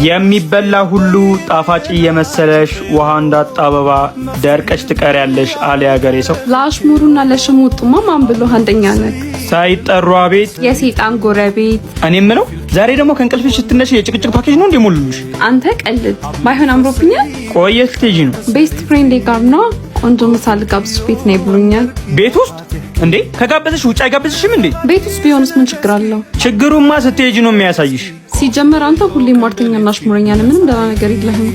የሚበላ ሁሉ ጣፋጭ የመሰለሽ ውሃ እንዳጣ አበባ ደርቀሽ ትቀሪያለሽ አለ ያገሬ ሰው። ለአሽሙሩና ለሽሙጡማ ማን ብሎ አንደኛ ነህ? ሳይጠሩ አቤት የሰይጣን ጎረቤት። እኔ የምለው ዛሬ ደግሞ ከእንቅልፍሽ ስትነሽ የጭቅጭቅ ፓኬጅ ነው እንደሞሉልሽ? አንተ ቀልድ ባይሆን አምሮብኛል። ቆየት ልትሄጂ ነው? ቤስት ፍሬንዴ ጋር ነው ቆንጆ ምሳል ጋብዝሽ ቤት ነው ብሎኛል። ቤት ውስጥ እንዴ? ከጋበዝሽ ውጭ አይጋብዝሽም እንዴ? ቤት ውስጥ ቢሆንስ ምን ችግር አለው? ችግሩማ ስትሄጂ ነው የሚያሳይሽ። ሲጀመር አንተ ሁሌም ሟርተኛና አሽሙረኛ ነህ። ምንም ደህና ነገር የለህም።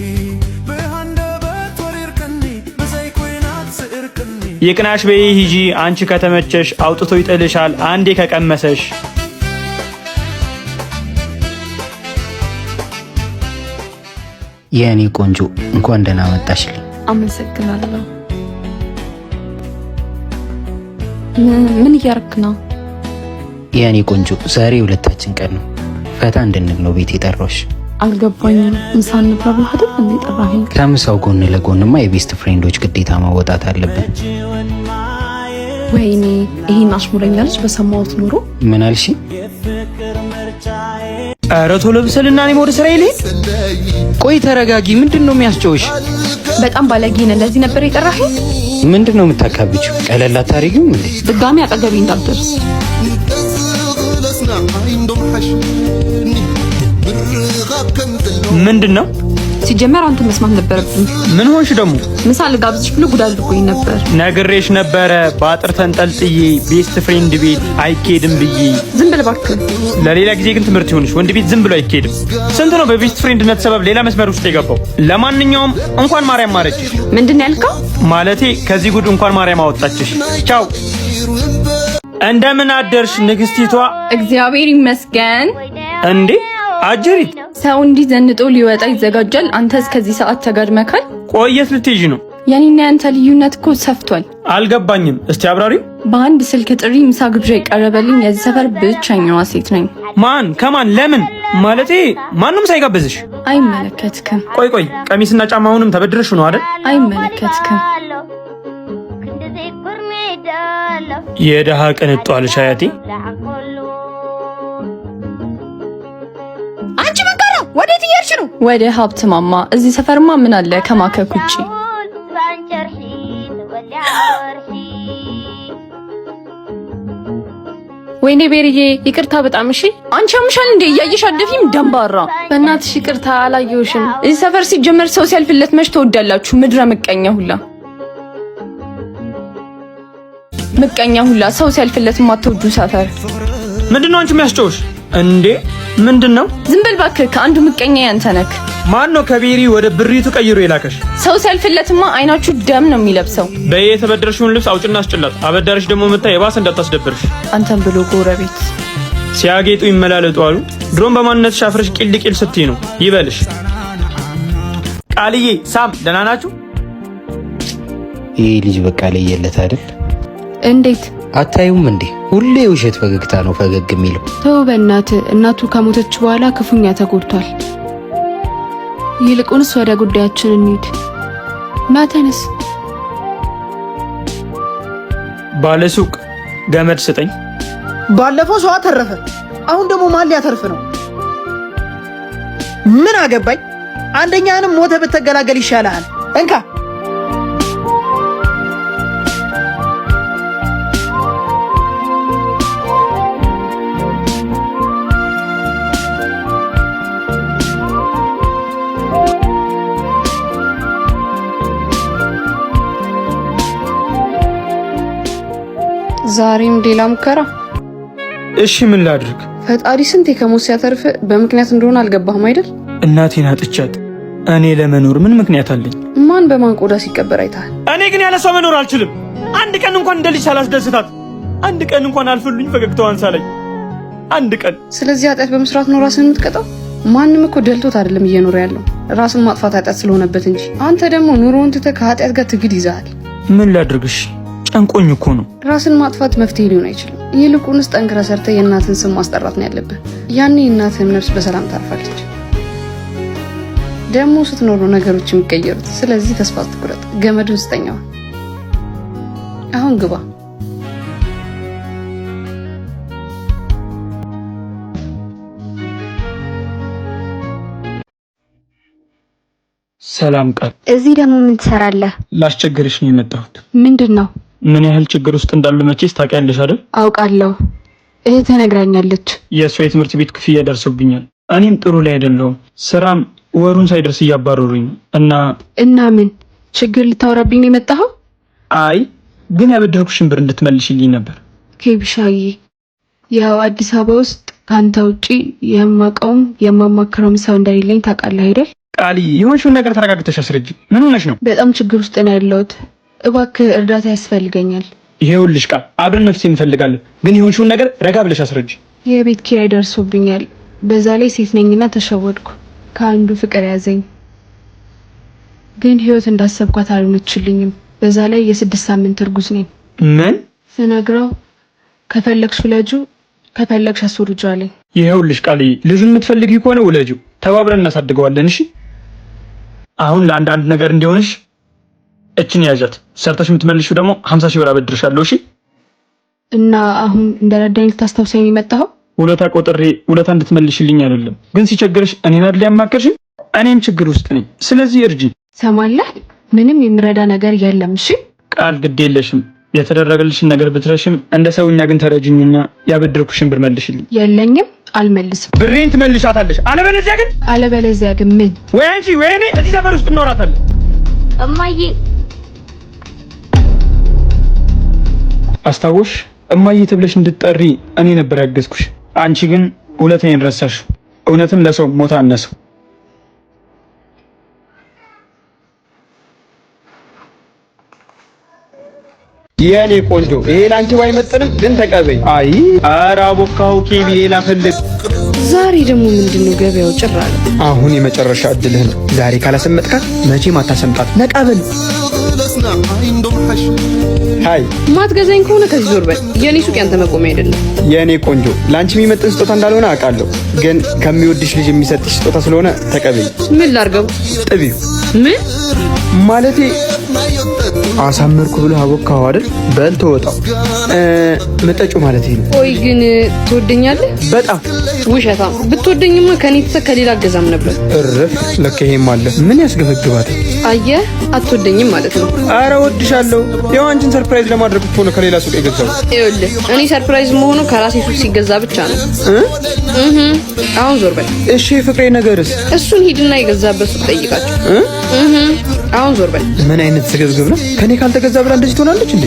ይቅናሽ በይ ሂጂ። አንቺ ከተመቸሽ አውጥቶ ይጥልሻል አንዴ ከቀመሰሽ። የኔ ቆንጆ እንኳን ደህና መጣሽልኝ። አመሰግናለሁ። ምን እያረክ ነው? የኔ ቆንጆ ዛሬ ሁለታችን ቀን ነው። ፈታ እንድንል ነው ቤት የጠራሽ። አልገባኝም። ምሳ እንብላ ብለህ አይደል እንዴ ጠራኸኝ? ከምሳው ጎን ለጎንማ የቤስት ፍሬንዶች ግዴታ መወጣት አለብን። ወይኔ ይሄን አሽሙረኛ ልጅ በሰማሁት ኑሮ። ምን አልሽ? ኧረ ቶሎ ብሰልና እኔም ወደ ስራዬ ልሂድ። ቆይ ተረጋጊ። ምንድነው የሚያስጨውሽ? በጣም ባለጌ ነህ። ለዚህ ነበር የጠራኸኝ? ምንድነው የምታካብጂው? ቀለል አታሪጊም እንዴ? ድጋሚ አጠገቤ እንዳትደርስ። ምንድነው? ሲጀመር አንተ መስማት ነበረብኝ። ምን ሆንሽ ደግሞ? ምሳ ልጋብዝሽ ብሎ ጉድ አድርጎኝ ነበር። ነግሬሽ ነበረ በአጥር ተንጠልጥዬ ቤስት ፍሬንድ ቤት አይኬድም ብዬ። ዝም ብለህ እባክህ። ለሌላ ጊዜ ግን ትምህርት ይሆንሽ። ወንድ ቤት ዝም ብሎ አይኬድም። ስንት ነው በቤስት ፍሬንድነት ሰበብ ሌላ መስመር ውስጥ የገባው። ለማንኛውም እንኳን ማርያም ማረችሽ። ምንድን ያልከው? ማለቴ ከዚህ ጉድ እንኳን ማርያም አወጣችሽ። ቻው። እንደምን አደርሽ ንግስቲቷ? እግዚአብሔር ይመስገን። እንዴ አጀሪት፣ ሰው እንዲህ ዘንጦ ሊወጣ ይዘጋጃል። አንተ እስከዚህ ሰዓት ተጋድመካል። ቆየት ልትሄጂ ነው? የኔና ያንተ ልዩነት እኮ ሰፍቷል። አልገባኝም። እስቲ አብራሪው። በአንድ ስልክ ጥሪ ምሳ ግብዣ የቀረበልኝ የዚህ ሰፈር ብቸኛዋ ሴት ነኝ። ማን? ከማን? ለምን? ማለቴ ማንም ሳይጋብዝሽ? አይመለከትክም። ቆይ ቀሚስና ጫማውንም ተበድረሽ ነው አይደል? አይመለከትክም። የደሃ ቅንጡ አልሽ አያቴ። አንቺ መንገራ ወዴት እየሄድሽ ነው? ወደ ሀብት ማማ። እዚህ ሰፈርማ ምን አለ ከማከክ ውጪ? ወይኔ ቤርዬ ይቅርታ በጣም እሺ። አንቺ አምሻል እንዴ? እያየሽ አደፊም ደንባራ። በእናትሽ ይቅርታ አላየሁሽም። እዚህ ሰፈር ሲጀመር ሰው ሲያልፍለት መች ተወዳላችሁ? ምድረ ምቀኛ ሁላ ምቀኛ ሁላ ሰው ሲያልፍለት ማትወዱ ሰፈር። ምንድነው አንቺ የሚያስጨውሽ እንዴ? ምንድነው? ዝም በል እባክህ። ከአንዱ ምቀኛ ያንተ ነክ። ማን ነው ከቤሪ ወደ ብሪቱ ቀይሮ የላከሽ? ሰው ሲያልፍለትማ አይናችሁ ደም ነው የሚለብሰው። በየ የተበደርሽውን ልብስ አውጭና አስጭላት። አበዳሪሽ ደግሞ መታ የባሰ እንዳታስደብርሽ። አንተን ብሎ ጎረቤት ሲያጌጡ ይመላለጡ አሉ። ድሮም በማንነትሽ አፍረሽ ቂል ቂል ስትይ ነው ይበልሽ። ቃልዬ፣ ሳም ደህና ናችሁ? ይሄ ልጅ በቃ ለየለት አይደል? እንዴት አታዩም እንዴ? ሁሌ ውሸት ፈገግታ ነው ፈገግ የሚለው። ተው በእናትህ። እናቱ ከሞተች በኋላ ክፉኛ ተጎድቷል። ይልቁንስ ወደ ጉዳያችን እንሂድ። ናተንስ ባለሱቅ ገመድ ስጠኝ። ባለፈው ሰው አተረፈ፣ አሁን ደግሞ ማን ሊያተርፍ ነው? ምን አገባኝ። አንደኛንም ሞተ ብትገላገል ይሻላል። እንካ ዛሬም ሌላ ሙከራ። እሺ ምን ላድርግ? ፈጣሪ ስንቴ ከሞት ሲያተርፍ በምክንያት እንደሆነ አልገባህም አይደል? እናቴን አጥቻት እኔ ለመኖር ምን ምክንያት አለኝ? ማን በማን ቆዳ ሲቀበር አይተሃል? እኔ ግን ያለ እሷ መኖር አልችልም። አንድ ቀን እንኳን እንደ ልጅ ሳላስደስታት፣ አንድ ቀን እንኳን አልፍልኝ ፈገግታዋን ሳላይ፣ አንድ ቀን። ስለዚህ ኃጢአት በመስራት ነው ራስን የምትቀጣው? ማንም እኮ ደልቶት አይደለም እየኖረ ያለው፣ ራስን ማጥፋት ኃጢአት ስለሆነበት እንጂ። አንተ ደግሞ ኑሮውን ትተህ ከኃጢአት ጋር ትግል ይዘሃል። ምን ላድርግሽ? ጨንቆኝ እኮ ነው። ራስን ማጥፋት መፍትሄ ሊሆን አይችልም። ይልቁንስ ጠንክረህ ሰርተህ የእናትህን ስም ማስጠራት ነው ያለብህ። ያኔ እናትህም ነፍስ በሰላም ታርፋለች። ደግሞ ስትኖር ነው ነገሮች የሚቀየሩት። ስለዚህ ተስፋ አትቁረጥ። ገመዱን ስጠኛው። አሁን ግባ። ሰላም ቃል። እዚህ ደግሞ ምን ትሰራለህ? ላስቸግርሽ ነው የመጣሁት። ምንድነው? ምን ያህል ችግር ውስጥ እንዳለ መቼስ ታውቂያለሽ አይደል? አውቃለሁ። እህትህ ነግራኛለች። የእሷ የትምህርት ቤት ክፍያ ደርሶብኛል። እኔም ጥሩ ላይ አይደለሁም። ስራም ወሩን ሳይደርስ እያባረሩኝ እና ምን ችግር ልታወራብኝ ነው የመጣኸው? አይ ግን ያበደርኩሽን ብር እንድትመልሽልኝ ነበር። ኬብሻዬ፣ ያው አዲስ አበባ ውስጥ ካንተ ውጪ የማውቀውም የማማክረውም ሰው እንደሌለኝ ታውቃለህ አይደል? ቃሊ፣ የሆንሽውን ነገር ተረጋግተሽ አስረጅ። ምን ሆነሽ ነው? በጣም ችግር ውስጥ ነው ያለሁት። እባክህ እርዳታ ያስፈልገኛል። ይሄውልሽ ቃል፣ አብረን መፍትሄ እንፈልጋለን። ግን የሆንሽውን ነገር ረጋ ብለሽ አስረጅ። የቤት ኪራይ ደርሶብኛል። በዛ ላይ ሴት ነኝና ተሸወድኩ። ከአንዱ ፍቅር ያዘኝ። ግን ህይወት እንዳሰብኳት አልሆነችልኝም። በዛ ላይ የ6 ሳምንት እርጉዝ ነኝ። ምን ስነግረው ከፈለግሽ ውለጁ ከፈለግሽ አስወርጁ አለኝ። ይሄውልሽ ቃል፣ ልጁን የምትፈልጊ ከሆነ ውለጂው፣ ተባብረን እናሳድገዋለን። እሺ አሁን ለአንዳንድ ነገር እንዲሆንሽ እችን ያዣት። ሰርተሽ የምትመልሺው ደግሞ 50 ሺህ ብር አበድርሻለሁ። እሺ እና አሁን እንደረዳኝ ልታስታውሰኝ የመጣኸው? ውለታ ቆጥሬ ውለታ እንድትመልሽልኝ አይደለም፣ ግን ሲቸግርሽ እኔን አይደል ያማከርሽኝ? እኔም ችግር ውስጥ ነኝ። ስለዚህ እርጂ። ሰማለህ? ምንም የሚረዳ ነገር የለም። እሺ ቃል፣ ግድ የለሽም። የተደረገልሽን ነገር ብትረሽም እንደ ሰውኛ ግን ተረጅኝና ያበድርኩሽን ብር መልሽልኝ። የለኝም፣ አልመልስም። ብሬን ትመልሻታለሽ። አለበለዚያ ግን ምን? ወይ አንቺ ወይ እኔ እዚህ ሰፈር ውስጥ እናወራታለን። እማዬ አስታውሽ፣ እማዬ ተብለሽ እንድትጠሪ እኔ ነበር ያገዝኩሽ። አንቺ ግን ውለታዬን ረሳሽ። እውነትም ለሰው ሞት አነሰው። የኔ ቆንጆ፣ ይሄ ላንቺ ባይመጥንም ግን ተቀበይ። አይ ኧረ አቦካው ኬቢ፣ ሌላ ፈልግ። ዛሬ ደግሞ ምንድነው ገበያው ጭራ አለ። አሁን የመጨረሻ እድልህ ነው። ዛሬ ካላሰመጥካት መቼም አታሰምጣት። ነቃበል። ሃይ፣ ማትገዛኝ ከሆነ ከዚህ ዞር በል። የኔ ሱቅ ያንተ መቆሚያ አይደለም። የኔ ቆንጆ፣ ላንቺ የሚመጥን ስጦታ እንዳልሆነ አውቃለሁ፣ ግን ከሚወድሽ ልጅ የሚሰጥሽ ስጦታ ስለሆነ ተቀበይ። ምን ላርገው? ጥቢው። ምን ማለቴ አሳመርኩ ብለህ አቦካው አይደል? በል ተወጣው። መጠጩ ማለት ነው። ቆይ ግን ትወደኛለህ? በጣም ውሸታም። ብትወደኝማ ከኔ ከሌላ አገዛም ነበር። እረፍ። ለካ ይሄም አለ። ምን ያስገበግባታል? አየህ፣ አትወደኝም ማለት ነው። አረ ወድሻለሁ። ያው አንቺን ሰርፕራይዝ ለማድረግ እኮ ነው ከሌላ ሱቅ የገዛው። ይኸውልህ፣ እኔ ሰርፕራይዝ መሆኑ ከራሴ ሱቅ ሲገዛ ብቻ ነው። አሁን ዞር በል። እሺ ፍቅሬ፣ ነገርስ? እሱን ሂድና የገዛበት ሱቅ ጠይቃቸው። አሁን ዞር በል። ምን አይነት ስግብግብ ነው? ከኔ ካልተገዛ ብላ እንደዚህ ትሆናለች እንዴ?